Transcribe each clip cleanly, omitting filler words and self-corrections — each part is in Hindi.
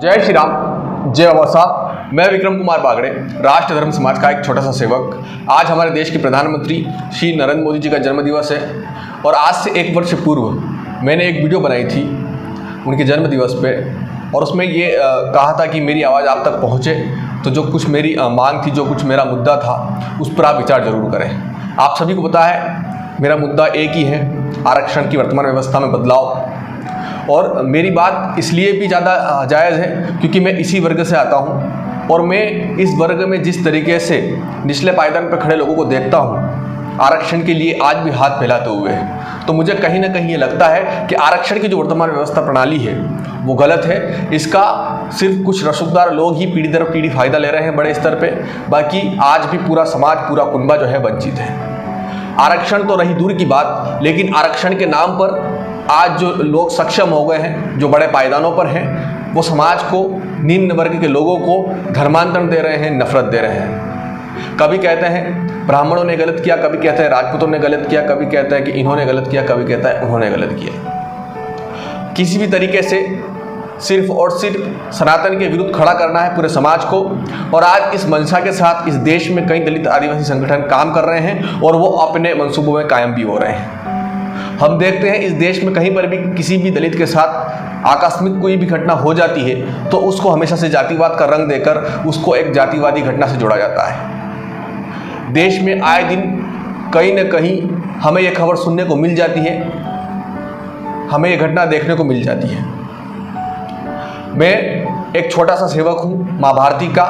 जय श्री राम, जय बाबा साहब। मैं विक्रम कुमार बागड़े, राष्ट्र धर्म समाज का एक छोटा सा सेवक। आज हमारे देश के प्रधानमंत्री श्री नरेंद्र मोदी जी का जन्मदिवस है और आज से एक वर्ष पूर्व मैंने एक वीडियो बनाई थी उनके जन्मदिवस पे और उसमें ये कहा था कि मेरी आवाज़ आप तक पहुँचे तो जो कुछ मेरी मांग थी, जो कुछ मेरा मुद्दा था, उस पर आप विचार जरूर करें। आप सभी को पता है मेरा मुद्दा एक ही है, आरक्षण की वर्तमान व्यवस्था में बदलाव। और मेरी बात इसलिए भी ज़्यादा जायज़ है क्योंकि मैं इसी वर्ग से आता हूँ और मैं इस वर्ग में जिस तरीके से निचले पायदान पर खड़े लोगों को देखता हूँ आरक्षण के लिए आज भी हाथ फैलाते हुए, तो मुझे कहीं ना कहीं ये लगता है कि आरक्षण की जो वर्तमान व्यवस्था प्रणाली है वो गलत है। इसका सिर्फ कुछ रसूखदार लोग ही पीढ़ी दर पीढ़ी फायदा ले रहे हैं बड़े स्तर पे, बाकी आज भी पूरा समाज, पूरा कुनबा जो है वंचित है। आरक्षण तो रही दूर की बात, लेकिन आरक्षण के नाम पर आज जो लोग सक्षम हो गए हैं, जो बड़े पायदानों पर हैं, वो समाज को, निम्न वर्ग के लोगों को धर्मांतरण दे रहे हैं, नफरत दे रहे हैं। कभी कहते हैं ब्राह्मणों ने गलत किया, कभी कहते हैं राजपूतों ने गलत किया, कभी कहते हैं कि इन्होंने गलत किया, कभी कहता है उन्होंने गलत किया। किसी भी तरीके से सिर्फ और सिर्फ सनातन के विरुद्ध खड़ा करना है पूरे समाज को। और आज इस मंशा के साथ इस देश में कई दलित आदिवासी संगठन काम कर रहे हैं और वो अपने मंसूबों में कायम भी हो रहे हैं। हम देखते हैं इस देश में कहीं पर भी किसी भी दलित के साथ आकस्मिक कोई भी घटना हो जाती है तो उसको हमेशा से जातिवाद का रंग देकर उसको एक जातिवादी घटना से जोड़ा जाता है। देश में आए दिन कहीं न कहीं हमें यह खबर सुनने को मिल जाती है, हमें यह घटना देखने को मिल जाती है। मैं एक छोटा सा सेवक हूँ माँ भारती का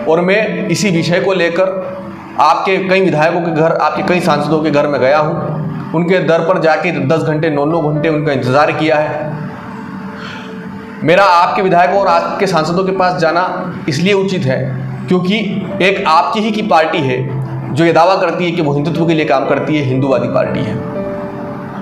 और मैं इसी विषय को लेकर आपके कई विधायकों के घर, आपके कई सांसदों के घर में गया हूँ। उनके दर पर जाके 10 घंटे 9 घंटे उनका इंतज़ार किया है। मेरा आपके विधायकों और आपके सांसदों के पास जाना इसलिए उचित है क्योंकि एक आपकी ही की पार्टी है जो ये दावा करती है कि वो हिंदुत्व के लिए काम करती है, हिंदूवादी पार्टी है।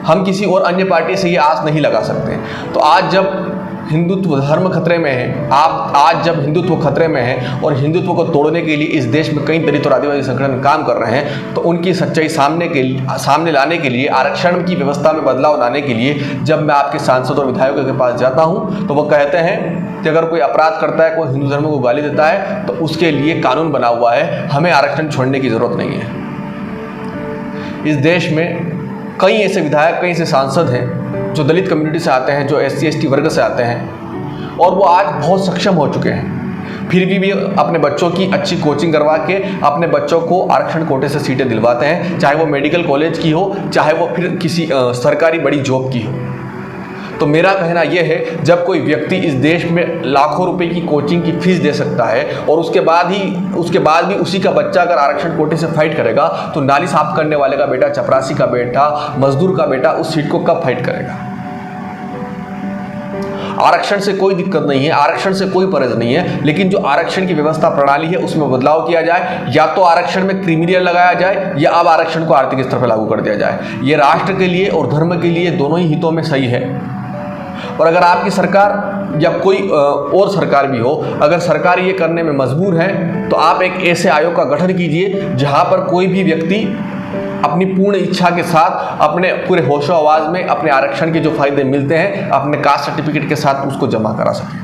हम किसी और अन्य पार्टी से ये आस नहीं लगा सकते। तो आज जब हिंदुत्व धर्म खतरे में है, आज जब हिंदुत्व खतरे में है और हिंदुत्व को तोड़ने के लिए इस देश में कई दलित और आदिवासी संगठन काम कर रहे हैं, तो उनकी सच्चाई सामने लाने के लिए, आरक्षण की व्यवस्था में बदलाव लाने के लिए जब मैं आपके सांसद और विधायकों के पास जाता हूं तो वो कहते हैं कि अगर कोई अपराध करता है, कोई हिंदू धर्म को गाली देता है तो उसके लिए कानून बना हुआ है, हमें आरक्षण छोड़ने की ज़रूरत नहीं है। इस देश में कई ऐसे विधायक, कई ऐसे सांसद हैं जो दलित कम्युनिटी से आते हैं, जो SC ST वर्ग से आते हैं और वो आज बहुत सक्षम हो चुके हैं। फिर भी अपने बच्चों की अच्छी कोचिंग करवा के अपने बच्चों को आरक्षण कोटे से सीटें दिलवाते हैं, चाहे वो मेडिकल कॉलेज की हो, चाहे वो फिर किसी सरकारी बड़ी जॉब की हो। तो मेरा कहना यह है, जब कोई व्यक्ति इस देश में लाखों रुपए की कोचिंग की फीस दे सकता है और उसके बाद भी उसी का बच्चा अगर आरक्षण कोटे से फाइट करेगा तो नाली साफ करने वाले का बेटा, चपरासी का बेटा, मजदूर का बेटा उस सीट को कब फाइट करेगा। आरक्षण से कोई दिक्कत नहीं है, आरक्षण से कोई परज नहीं है, लेकिन जो आरक्षण की व्यवस्था प्रणाली है उसमें बदलाव किया जाए। या तो आरक्षण में क्रीमिलियर लगाया जाए या अब आरक्षण को आर्थिक स्तर पर लागू कर दिया जाए। ये राष्ट्र के लिए और धर्म के लिए दोनों ही हितों में सही है। और अगर आपकी सरकार या कोई और सरकार भी हो, अगर सरकार ये करने में मजबूर है तो आप एक ऐसे आयोग का गठन कीजिए जहां पर कोई भी व्यक्ति अपनी पूर्ण इच्छा के साथ, अपने पूरे होशो आवाज़ में अपने आरक्षण के जो फायदे मिलते हैं अपने कास्ट सर्टिफिकेट के साथ उसको जमा करा सकें।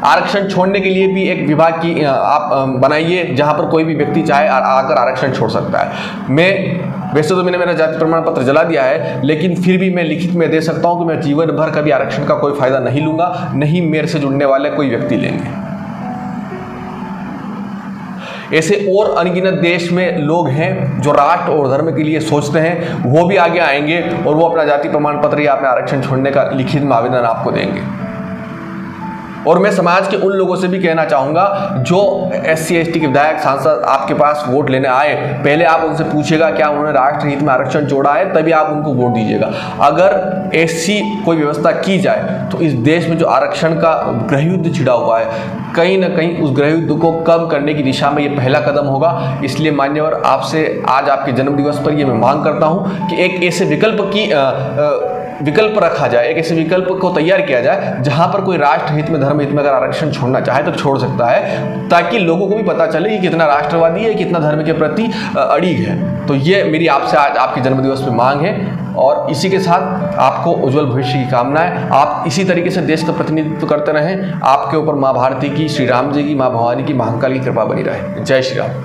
आरक्षण छोड़ने के लिए भी एक विभाग की आप बनाइए जहां पर कोई भी व्यक्ति चाहे आकर आरक्षण छोड़ सकता है। वैसे तो मैंने मेरा जाति प्रमाण पत्र जला दिया है, लेकिन फिर भी मैं लिखित में दे सकता हूं कि मैं जीवन भर कभी आरक्षण का कोई फायदा नहीं लूंगा, नहीं मेरे से जुड़ने वाले कोई व्यक्ति लेंगे। ऐसे और अनगिनत देश में लोग हैं जो राष्ट्र और धर्म के लिए सोचते हैं, वो भी आगे आएंगे और वो अपना जाति प्रमाण पत्र या अपना आरक्षण छोड़ने का लिखित में आवेदन आपको देंगे। और मैं समाज के उन लोगों से भी कहना चाहूँगा जो SC ST के विधायक, सांसद आपके पास वोट लेने आए, पहले आप उनसे पूछिएगा क्या उन्होंने राष्ट्र हित में आरक्षण जोड़ा है, तभी आप उनको वोट दीजिएगा। अगर ऐसी कोई व्यवस्था की जाए तो इस देश में जो आरक्षण का गृहयुद्ध छिड़ा हुआ है, कहीं ना कहीं उस गृहयुद्ध को कम करने की दिशा में ये पहला कदम होगा। इसलिए मान्यवर, आपसे आज आपके जन्मदिवस पर ये मैं मांग करता हूँ कि एक ऐसे विकल्प रखा जाए, एक ऐसे विकल्प को तैयार किया जाए जहां पर कोई राष्ट्र हित में, धर्म हित में अगर आरक्षण छोड़ना चाहे तो छोड़ सकता है, ताकि लोगों को भी पता चले कि कितना राष्ट्रवादी है, कितना धर्म के प्रति अड़िग है। तो ये मेरी आपसे आज आपके जन्मदिवस पे मांग है और इसी के साथ आपको उज्जवल भविष्य की कामनाएं। आप इसी तरीके से देश का प्रतिनिधित्व करते रहें। आपके ऊपर माँ भारती की, श्री राम जी की, माँ भवानी की, महाकाल की कृपा बनी रहे। जय श्री राम।